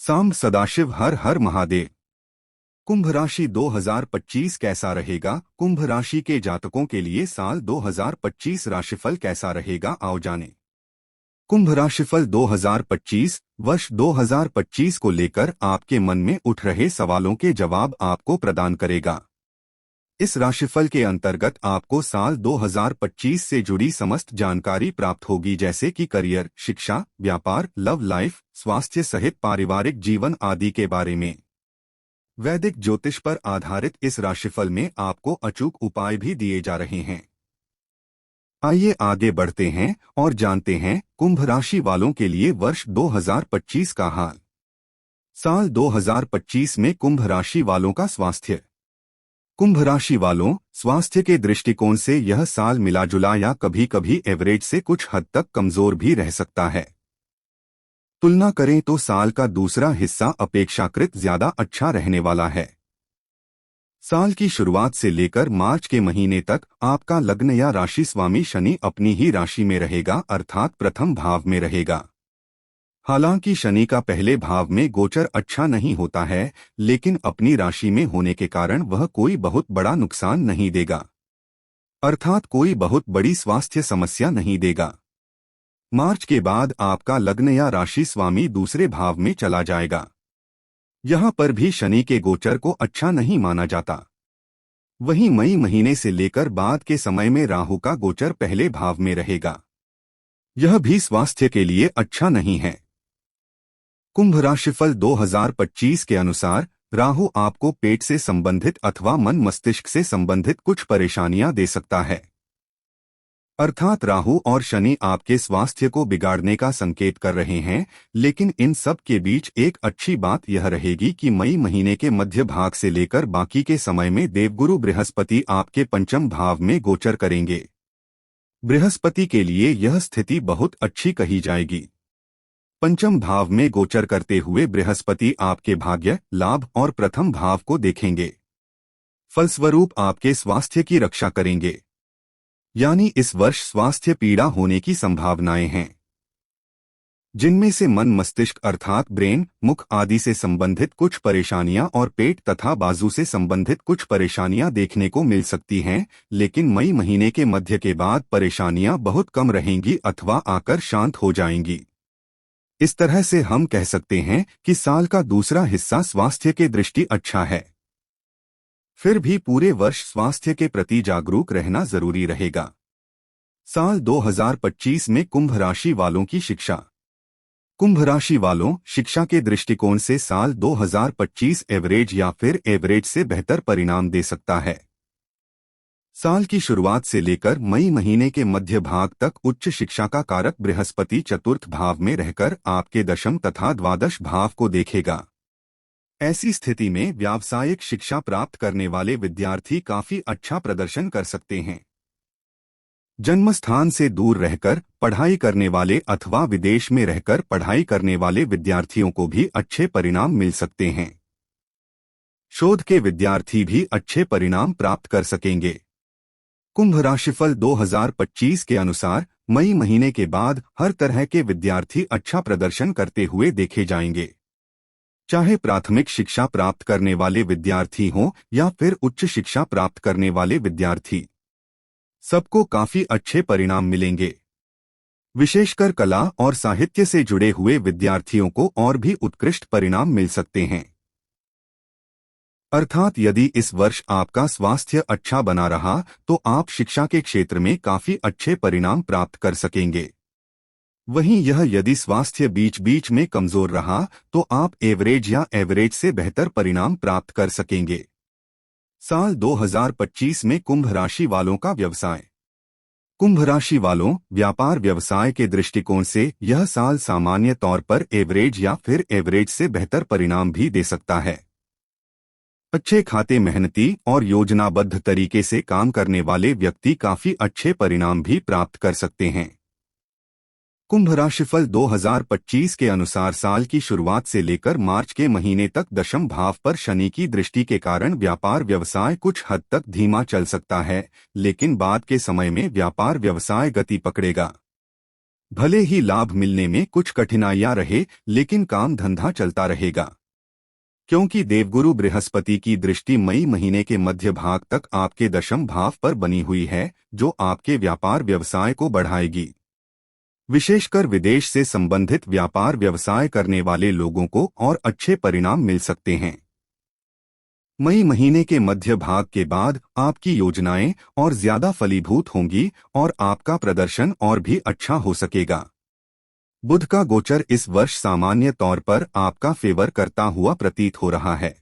सांब सदाशिव हर हर महादेव। कुंभ राशि 2025 कैसा रहेगा? कुंभ राशि के जातकों के लिए साल 2025 राशिफल कैसा रहेगा, आओ जानें। कुंभ राशिफल 2025 वर्ष 2025 को लेकर आपके मन में उठ रहे सवालों के जवाब आपको प्रदान करेगा। इस राशिफल के अंतर्गत आपको साल 2025 से जुड़ी समस्त जानकारी प्राप्त होगी, जैसे कि करियर, शिक्षा, व्यापार, लव लाइफ, स्वास्थ्य सहित पारिवारिक जीवन आदि के बारे में। वैदिक ज्योतिष पर आधारित इस राशिफल में आपको अचूक उपाय भी दिए जा रहे हैं। आइए आगे बढ़ते हैं और जानते हैं कुंभ राशि वालों के लिए वर्ष 2025 का हाल। साल 2025 में कुंभ राशि वालों का स्वास्थ्य। कुंभ राशि वालों, स्वास्थ्य के दृष्टिकोण से यह साल मिला-जुला या कभी-कभी एवरेज से कुछ हद तक कमजोर भी रह सकता है। तुलना करें तो साल का दूसरा हिस्सा अपेक्षाकृत ज्यादा अच्छा रहने वाला है। साल की शुरुआत से लेकर मार्च के महीने तक आपका लग्न या राशि स्वामी शनि अपनी ही राशि में रहेगा, अर्थात प्रथम भाव में रहेगा। हालांकि शनि का पहले भाव में गोचर अच्छा नहीं होता है, लेकिन अपनी राशि में होने के कारण वह कोई बहुत बड़ा नुकसान नहीं देगा, अर्थात कोई बहुत बड़ी स्वास्थ्य समस्या नहीं देगा। मार्च के बाद आपका लग्न या राशि स्वामी दूसरे भाव में चला जाएगा। यहां पर भी शनि के गोचर को अच्छा नहीं माना जाता। वहीं मई महीने से लेकर बाद के समय में राहु का गोचर पहले भाव में रहेगा। यह भी स्वास्थ्य के लिए अच्छा नहीं है। कुंभ राशिफल 2025 के अनुसार राहु आपको पेट से संबंधित अथवा मन मस्तिष्क से संबंधित कुछ परेशानियां दे सकता है, अर्थात राहु और शनि आपके स्वास्थ्य को बिगाड़ने का संकेत कर रहे हैं। लेकिन इन सब के बीच एक अच्छी बात यह रहेगी कि मई महीने के मध्य भाग से लेकर बाकी के समय में देवगुरु बृहस्पति आपके पंचम भाव में गोचर करेंगे। बृहस्पति के लिए यह स्थिति बहुत अच्छी कही जाएगी। पंचम भाव में गोचर करते हुए बृहस्पति आपके भाग्य, लाभ और प्रथम भाव को देखेंगे, फलस्वरूप आपके स्वास्थ्य की रक्षा करेंगे। यानी इस वर्ष स्वास्थ्य पीड़ा होने की संभावनाएं हैं, जिनमें से मन मस्तिष्क अर्थात ब्रेन, मुख आदि से संबंधित कुछ परेशानियां और पेट तथा बाजू से संबंधित कुछ परेशानियां देखने को मिल सकती हैं। लेकिन मई महीने के मध्य के बाद परेशानियां बहुत कम रहेंगी अथवा आकर शांत हो जाएंगी। इस तरह से हम कह सकते हैं कि साल का दूसरा हिस्सा स्वास्थ्य के दृष्टि अच्छा है। फिर भी पूरे वर्ष स्वास्थ्य के प्रति जागरूक रहना जरूरी रहेगा। साल 2025 में कुंभ राशि वालों की शिक्षा। कुंभ राशि वालों, शिक्षा के दृष्टिकोण से साल 2025 एवरेज या फिर एवरेज से बेहतर परिणाम दे सकता है। साल की शुरुआत से लेकर मई महीने के मध्य भाग तक उच्च शिक्षा का कारक बृहस्पति चतुर्थ भाव में रहकर आपके दशम तथा द्वादश भाव को देखेगा। ऐसी स्थिति में व्यावसायिक शिक्षा प्राप्त करने वाले विद्यार्थी काफी अच्छा प्रदर्शन कर सकते हैं। जन्म स्थान से दूर रहकर पढ़ाई करने वाले अथवा विदेश में रहकर पढ़ाई करने वाले विद्यार्थियों को भी अच्छे परिणाम मिल सकते हैं। शोध के विद्यार्थी भी अच्छे परिणाम प्राप्त कर सकेंगे। कुंभ राशिफल 2025 के अनुसार मई महीने के बाद हर तरह के विद्यार्थी अच्छा प्रदर्शन करते हुए देखे जाएंगे। चाहे प्राथमिक शिक्षा प्राप्त करने वाले विद्यार्थी हों या फिर उच्च शिक्षा प्राप्त करने वाले विद्यार्थी, सबको काफी अच्छे परिणाम मिलेंगे। विशेषकर कला और साहित्य से जुड़े हुए विद्यार्थियों को और भी उत्कृष्ट परिणाम मिल सकते हैं। अर्थात यदि इस वर्ष आपका स्वास्थ्य अच्छा बना रहा तो आप शिक्षा के क्षेत्र में काफी अच्छे परिणाम प्राप्त कर सकेंगे। वहीं यह यदि स्वास्थ्य बीच बीच में कमजोर रहा तो आप एवरेज या एवरेज से बेहतर परिणाम प्राप्त कर सकेंगे। साल 2025 में कुंभ राशि वालों का व्यवसाय। कुंभ राशि वालों, व्यापार व्यवसाय के दृष्टिकोण से यह साल सामान्य तौर पर एवरेज या फिर एवरेज से बेहतर परिणाम भी दे सकता है। अच्छे खाते मेहनती और योजनाबद्ध तरीके से काम करने वाले व्यक्ति काफी अच्छे परिणाम भी प्राप्त कर सकते हैं। कुंभ राशिफल 2025 के अनुसार साल की शुरुआत से लेकर मार्च के महीने तक दशम भाव पर शनि की दृष्टि के कारण व्यापार व्यवसाय कुछ हद तक धीमा चल सकता है, लेकिन बाद के समय में व्यापार व्यवसाय गति पकड़ेगा। भले ही लाभ मिलने में कुछ कठिनाइयां रहे, लेकिन काम धंधा चलता रहेगा, क्योंकि देवगुरु बृहस्पति की दृष्टि मई महीने के मध्य भाग तक आपके दशम भाव पर बनी हुई है, जो आपके व्यापार व्यवसाय को बढ़ाएगी। विशेषकर विदेश से संबंधित व्यापार व्यवसाय करने वाले लोगों को और अच्छे परिणाम मिल सकते हैं। मई महीने के मध्य भाग के बाद आपकी योजनाएं और ज्यादा फलीभूत होंगी और आपका प्रदर्शन और भी अच्छा हो सकेगा। बुध का गोचर इस वर्ष सामान्य तौर पर आपका फेवर करता हुआ प्रतीत हो रहा है।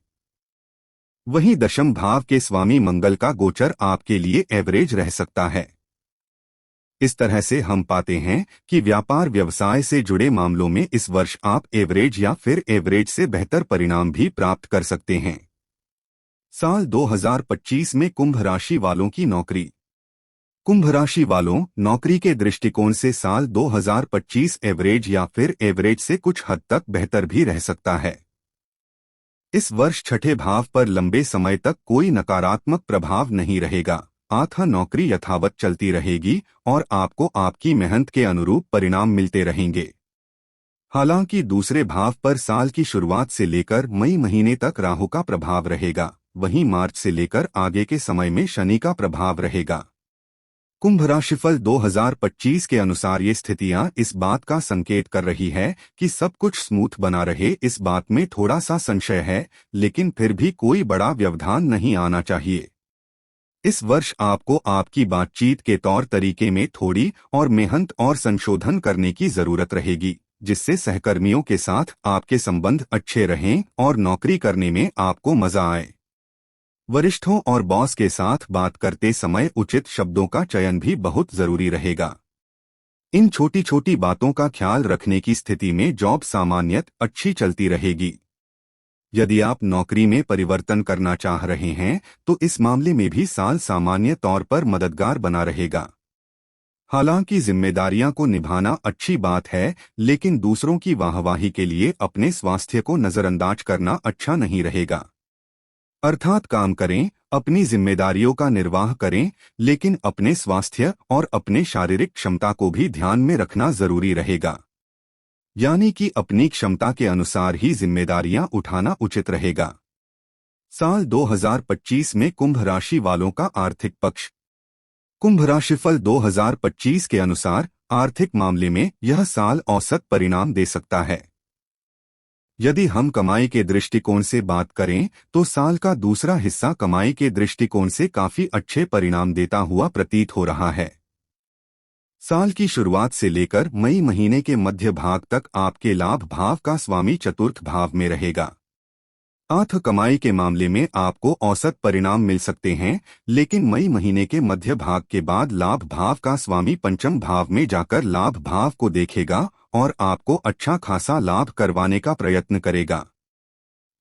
वहीं दशम भाव के स्वामी मंगल का गोचर आपके लिए एवरेज रह सकता है। इस तरह से हम पाते हैं कि व्यापार व्यवसाय से जुड़े मामलों में इस वर्ष आप एवरेज या फिर एवरेज से बेहतर परिणाम भी प्राप्त कर सकते हैं। साल 2025 में कुंभ राशि वालों की नौकरी। कुंभ राशि वालों, नौकरी के दृष्टिकोण से साल 2025 एवरेज या फिर एवरेज से कुछ हद तक बेहतर भी रह सकता है। इस वर्ष छठे भाव पर लंबे समय तक कोई नकारात्मक प्रभाव नहीं रहेगा, अतः नौकरी यथावत चलती रहेगी और आपको आपकी मेहनत के अनुरूप परिणाम मिलते रहेंगे। हालांकि दूसरे भाव पर साल की शुरुआत से लेकर मई महीने तक राहु का प्रभाव रहेगा, वहीं मार्च से लेकर आगे के समय में शनि का प्रभाव रहेगा। कुंभ राशिफल 2025 के अनुसार ये स्थितियां इस बात का संकेत कर रही है कि सब कुछ स्मूथ बना रहे। इस बात में थोड़ा सा संशय है, लेकिन फिर भी कोई बड़ा व्यवधान नहीं आना चाहिए। इस वर्ष आपको आपकी बातचीत के तौर तरीके में थोड़ी और मेहनत और संशोधन करने की जरूरत रहेगी, जिससे सहकर्मियों के साथ आपके संबंध अच्छे रहें और नौकरी करने में आपको मजा आए। वरिष्ठों और बॉस के साथ बात करते समय उचित शब्दों का चयन भी बहुत जरूरी रहेगा। इन छोटी छोटी बातों का ख्याल रखने की स्थिति में जॉब सामान्यत अच्छी चलती रहेगी। यदि आप नौकरी में परिवर्तन करना चाह रहे हैं तो इस मामले में भी साल सामान्य तौर पर मददगार बना रहेगा। हालांकि जिम्मेदारियां को निभाना अच्छी बात है, लेकिन दूसरों की वाहवाही के लिए अपने स्वास्थ्य को नजरअंदाज करना अच्छा नहीं रहेगा। अर्थात काम करें, अपनी जिम्मेदारियों का निर्वाह करें, लेकिन अपने स्वास्थ्य और अपने शारीरिक क्षमता को भी ध्यान में रखना जरूरी रहेगा। यानी कि अपनी क्षमता के अनुसार ही जिम्मेदारियां उठाना उचित रहेगा। साल 2025 में कुंभ राशि वालों का आर्थिक पक्ष। कुंभ राशिफल 2025 के अनुसार आर्थिक मामले में यह साल औसत परिणाम दे सकता है। यदि हम कमाई के दृष्टिकोण से बात करें तो साल का दूसरा हिस्सा कमाई के दृष्टिकोण से काफी अच्छे परिणाम देता हुआ प्रतीत हो रहा है। साल की शुरुआत से लेकर मई महीने के मध्य भाग तक आपके लाभ भाव का स्वामी चतुर्थ भाव में रहेगा। अतः कमाई के मामले में आपको औसत परिणाम मिल सकते हैं, लेकिन मई महीने के मध्य भाग के बाद लाभ भाव का स्वामी पंचम भाव में जाकर लाभ भाव को देखेगा और आपको अच्छा खासा लाभ करवाने का प्रयत्न करेगा।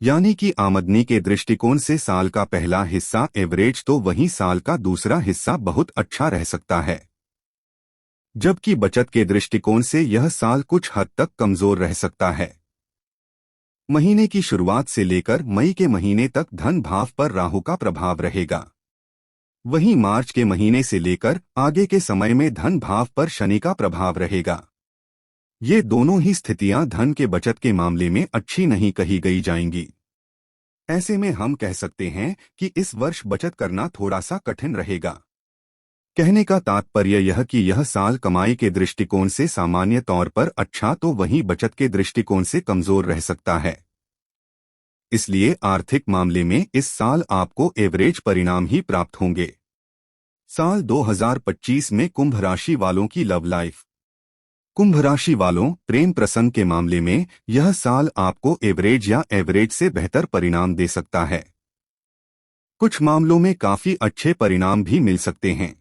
यानी कि आमदनी के दृष्टिकोण से साल का पहला हिस्सा एवरेज तो वहीं साल का दूसरा हिस्सा बहुत अच्छा रह सकता है, जबकि बचत के दृष्टिकोण से यह साल कुछ हद तक कमजोर रह सकता है। महीने की शुरुआत से लेकर मई के महीने तक धन भाव पर राहु का प्रभाव रहेगा। वहीं मार्च के महीने से लेकर आगे के समय में धन भाव पर शनि का प्रभाव रहेगा। ये दोनों ही स्थितियां धन के बचत के मामले में अच्छी नहीं कही गई जाएंगी। ऐसे में हम कह सकते हैं कि इस वर्ष बचत करना थोड़ा सा कठिन रहेगा। कहने का तात्पर्य यह कि यह साल कमाई के दृष्टिकोण से सामान्य तौर पर अच्छा तो वहीं बचत के दृष्टिकोण से कमजोर रह सकता है। इसलिए आर्थिक मामले में इस साल आपको एवरेज परिणाम ही प्राप्त होंगे। साल 2025 में कुंभ राशि वालों की लव लाइफ। कुंभ राशि वालों, प्रेम प्रसंग के मामले में यह साल आपको एवरेज या एवरेज से बेहतर परिणाम दे सकता है। कुछ मामलों में काफी अच्छे परिणाम भी मिल सकते हैं।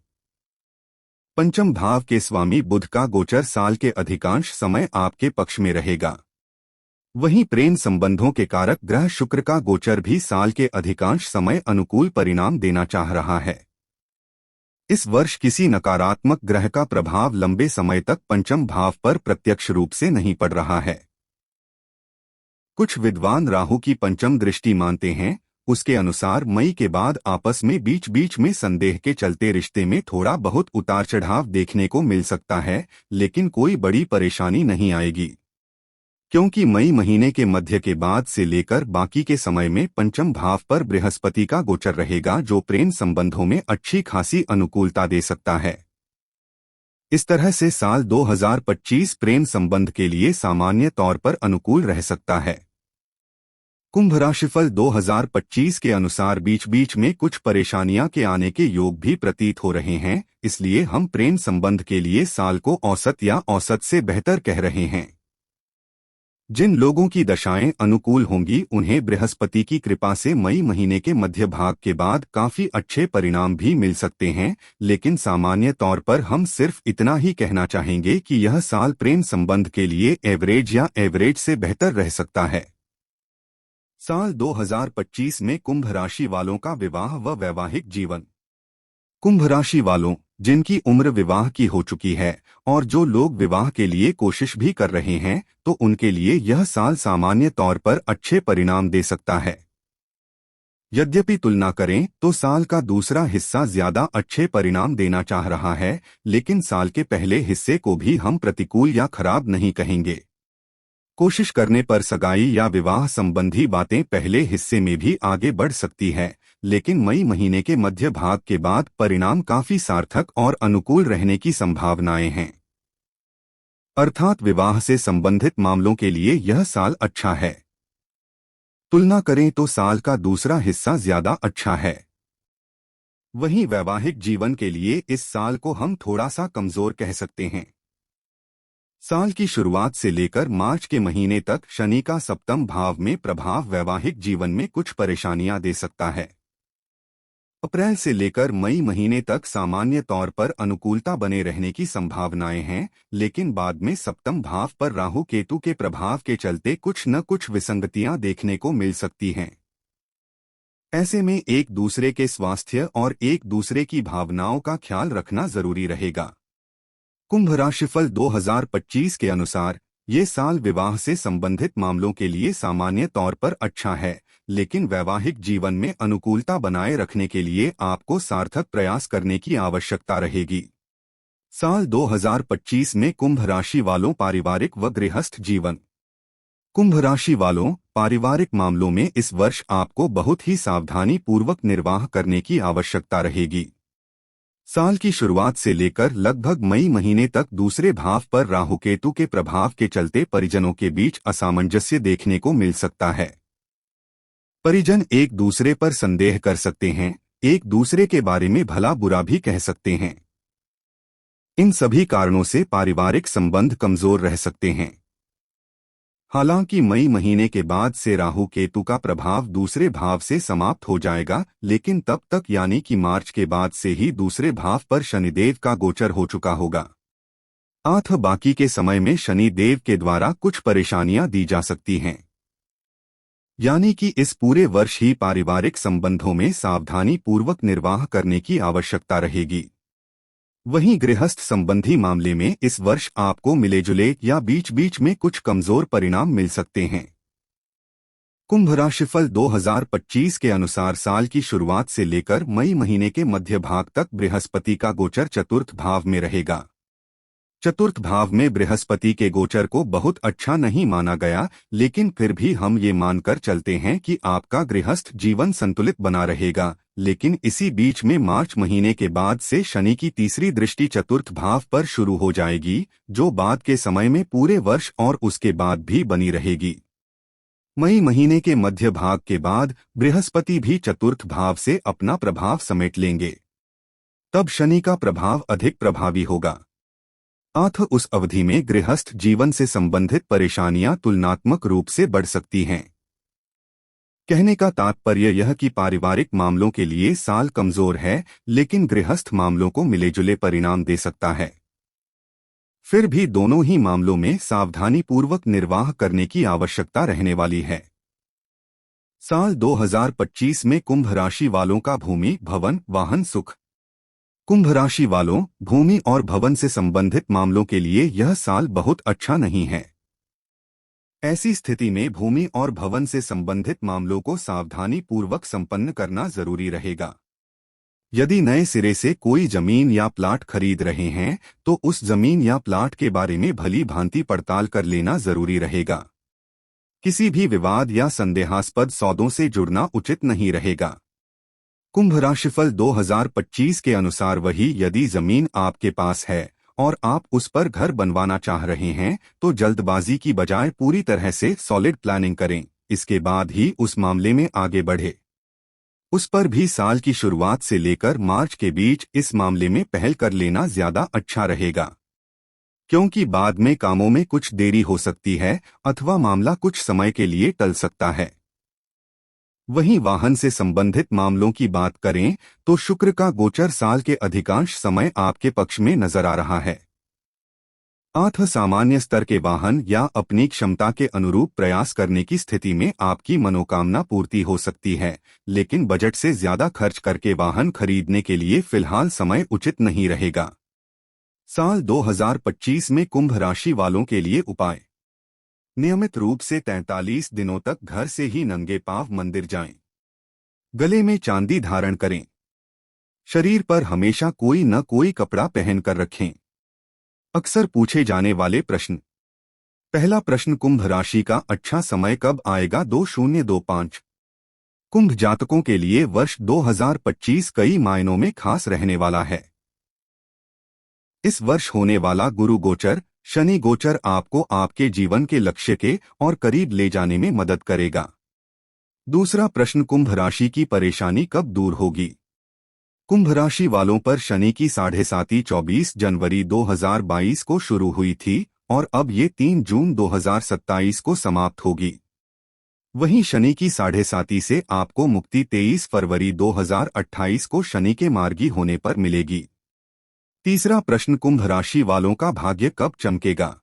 पंचम भाव के स्वामी बुध का गोचर साल के अधिकांश समय आपके पक्ष में रहेगा। वहीं प्रेम संबंधों के कारक ग्रह शुक्र का गोचर भी साल के अधिकांश समय अनुकूल परिणाम देना चाह रहा है। इस वर्ष किसी नकारात्मक ग्रह का प्रभाव लंबे समय तक पंचम भाव पर प्रत्यक्ष रूप से नहीं पड़ रहा है। कुछ विद्वान राहु की पंचम दृष्टि मानते हैं, उसके अनुसार मई के बाद आपस में बीच बीच में संदेह के चलते रिश्ते में थोड़ा बहुत उतार चढ़ाव देखने को मिल सकता है, लेकिन कोई बड़ी परेशानी नहीं आएगी, क्योंकि मई महीने के मध्य के बाद से लेकर बाकी के समय में पंचम भाव पर बृहस्पति का गोचर रहेगा, जो प्रेम संबंधों में अच्छी खासी अनुकूलता दे सकता है। इस तरह से साल 2025 प्रेम संबंध के लिए सामान्य तौर पर अनुकूल रह सकता है। कुंभ राशिफल 2025 के अनुसार बीच बीच में कुछ परेशानियां के आने के योग भी प्रतीत हो रहे हैं, इसलिए हम प्रेम संबंध के लिए साल को औसत या औसत से बेहतर कह रहे हैं। जिन लोगों की दशाएं अनुकूल होंगी उन्हें बृहस्पति की कृपा से मई महीने के मध्य भाग के बाद काफी अच्छे परिणाम भी मिल सकते हैं, लेकिन सामान्य तौर पर हम सिर्फ इतना ही कहना चाहेंगे कि यह साल प्रेम संबंध के लिए एवरेज या एवरेज से बेहतर रह सकता है। साल 2025 में कुंभ राशि वालों का विवाह व वैवाहिक जीवन। कुंभ राशि वालों जिनकी उम्र विवाह की हो चुकी है और जो लोग विवाह के लिए कोशिश भी कर रहे हैं, तो उनके लिए यह साल सामान्य तौर पर अच्छे परिणाम दे सकता है। यद्यपि तुलना करें तो साल का दूसरा हिस्सा ज्यादा अच्छे परिणाम देना चाह रहा है, लेकिन साल के पहले हिस्से को भी हम प्रतिकूल या खराब नहीं कहेंगे। कोशिश करने पर सगाई या विवाह संबंधी बातें पहले हिस्से में भी आगे बढ़ सकती है, लेकिन मई महीने के मध्य भाग के बाद परिणाम काफी सार्थक और अनुकूल रहने की संभावनाएं हैं। अर्थात विवाह से संबंधित मामलों के लिए यह साल अच्छा है। तुलना करें तो साल का दूसरा हिस्सा ज्यादा अच्छा है। वहीं वैवाहिक जीवन के लिए इस साल को हम थोड़ा सा कमजोर कह सकते हैं। साल की शुरुआत से लेकर मार्च के महीने तक शनि का सप्तम भाव में प्रभाव वैवाहिक जीवन में कुछ परेशानियां दे सकता है। अप्रैल से लेकर मई महीने तक सामान्य तौर पर अनुकूलता बने रहने की संभावनाएं हैं, लेकिन बाद में सप्तम भाव पर राहु केतु के प्रभाव के चलते कुछ न कुछ विसंगतियां देखने को मिल सकती हैं। ऐसे में एक दूसरे के स्वास्थ्य और एक दूसरे की भावनाओं का ख्याल रखना जरूरी रहेगा। कुंभ राशिफल 2025 के अनुसार ये साल विवाह से संबंधित मामलों के लिए सामान्य तौर पर अच्छा है, लेकिन वैवाहिक जीवन में अनुकूलता बनाए रखने के लिए आपको सार्थक प्रयास करने की आवश्यकता रहेगी। साल 2025 में कुंभ राशि वालों पारिवारिक व गृहस्थ जीवन। कुंभ राशि वालों पारिवारिक मामलों में इस वर्ष आपको बहुत ही सावधानी पूर्वक निर्वाह करने की आवश्यकता रहेगी। साल की शुरुआत से लेकर लगभग मई महीने तक दूसरे भाव पर राहु केतु के प्रभाव के चलते परिजनों के बीच असामंजस्य देखने को मिल सकता है। परिजन एक दूसरे पर संदेह कर सकते हैं, एक दूसरे के बारे में भला बुरा भी कह सकते हैं। इन सभी कारणों से पारिवारिक संबंध कमजोर रह सकते हैं। हालांकि मई महीने के बाद से राहु केतु का प्रभाव दूसरे भाव से समाप्त हो जाएगा, लेकिन तब तक यानी कि मार्च के बाद से ही दूसरे भाव पर शनिदेव का गोचर हो चुका होगा। बाकी के समय में शनिदेव के द्वारा कुछ परेशानियां दी जा सकती हैं, यानी कि इस पूरे वर्ष ही पारिवारिक संबंधों में सावधानी पूर्वक निर्वाह करने की आवश्यकता रहेगी। वहीं गृहस्थ संबंधी मामले में इस वर्ष आपको मिले जुले या बीच बीच में कुछ कमजोर परिणाम मिल सकते हैं। कुंभ राशिफल 2025 के अनुसार साल की शुरुआत से लेकर मई महीने के मध्य भाग तक बृहस्पति का गोचर चतुर्थ भाव में रहेगा। चतुर्थ भाव में बृहस्पति के गोचर को बहुत अच्छा नहीं माना गया, लेकिन फिर भी हम ये मानकर चलते हैं कि आपका गृहस्थ जीवन संतुलित बना रहेगा। लेकिन इसी बीच में मार्च महीने के बाद से शनि की तीसरी दृष्टि चतुर्थ भाव पर शुरू हो जाएगी, जो बाद के समय में पूरे वर्ष और उसके बाद भी बनी रहेगी। मई महीने के मध्य भाग के बाद बृहस्पति भी चतुर्थ भाव से अपना प्रभाव समेट लेंगे। तब शनि का प्रभाव अधिक प्रभावी होगा। उस अवधि में गृहस्थ जीवन से संबंधित परेशानियां तुलनात्मक रूप से बढ़ सकती हैं। कहने का तात्पर्य यह कि पारिवारिक मामलों के लिए साल कमजोर है, लेकिन गृहस्थ मामलों को मिले-जुले परिणाम दे सकता है। फिर भी दोनों ही मामलों में सावधानी पूर्वक निर्वाह करने की आवश्यकता रहने वाली है। साल 2025 में कुंभ राशि वालों का भूमि, भवन, वाहन सुख। कुंभ राशि वालों भूमि और भवन से संबंधित मामलों के लिए यह साल बहुत अच्छा नहीं है। ऐसी स्थिति में भूमि और भवन से संबंधित मामलों को सावधानी पूर्वक संपन्न करना जरूरी रहेगा। यदि नए सिरे से कोई जमीन या प्लाट खरीद रहे हैं तो उस जमीन या प्लाट के बारे में भली भांति पड़ताल कर लेना जरूरी रहेगा। किसी भी विवाद या संदेहास्पद सौदों से जुड़ना उचित नहीं रहेगा। कुंभ राशिफल 2025 के अनुसार वही यदि जमीन आपके पास है और आप उस पर घर बनवाना चाह रहे हैं तो जल्दबाजी की बजाय पूरी तरह से सॉलिड प्लानिंग करें, इसके बाद ही उस मामले में आगे बढ़े। उस पर भी साल की शुरुआत से लेकर मार्च के बीच इस मामले में पहल कर लेना ज्यादा अच्छा रहेगा, क्योंकि बाद में कामों में कुछ देरी हो सकती है अथवा मामला कुछ समय के लिए टल सकता है। वहीं वाहन से संबंधित मामलों की बात करें तो शुक्र का गोचर साल के अधिकांश समय आपके पक्ष में नजर आ रहा है। अतः सामान्य स्तर के वाहन या अपनी क्षमता के अनुरूप प्रयास करने की स्थिति में आपकी मनोकामना पूर्ति हो सकती है, लेकिन बजट से ज्यादा खर्च करके वाहन खरीदने के लिए फिलहाल समय उचित नहीं रहेगा। साल 2025 में कुंभ राशि वालों के लिए उपाय। नियमित रूप से 43 दिनों तक घर से ही नंगे पांव मंदिर जाएं। गले में चांदी धारण करें। शरीर पर हमेशा कोई न कोई कपड़ा पहनकर रखें। अक्सर पूछे जाने वाले प्रश्न। पहला प्रश्न, कुंभ राशि का अच्छा समय कब आएगा? 2025। कुंभ जातकों के लिए वर्ष 2025 कई मायनों में खास रहने वाला है। इस वर्ष होने वाला गुरु गोचर, शनि गोचर आपको आपके जीवन के लक्ष्य के और करीब ले जाने में मदद करेगा। दूसरा प्रश्न, कुंभ राशि की परेशानी कब दूर होगी? कुंभ राशि वालों पर शनि की 7.5 24 जनवरी 2022 को शुरू हुई थी और अब ये 3 जून 2027 को समाप्त होगी। वहीं शनि की 7.5 से आपको मुक्ति 23 फरवरी 2028 को शनि के मार्गी होने पर मिलेगी। तीसरा प्रश्न, कुंभ राशि वालों का भाग्य कब चमकेगा?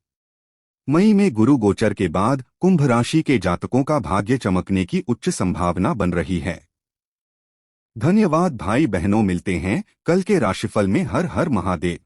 मई में गुरु गोचर के बाद कुंभ राशि के जातकों का भाग्य चमकने की उच्च संभावना बन रही है। धन्यवाद भाई बहनों, मिलते हैं कल के राशिफल में। हर हर महादेव।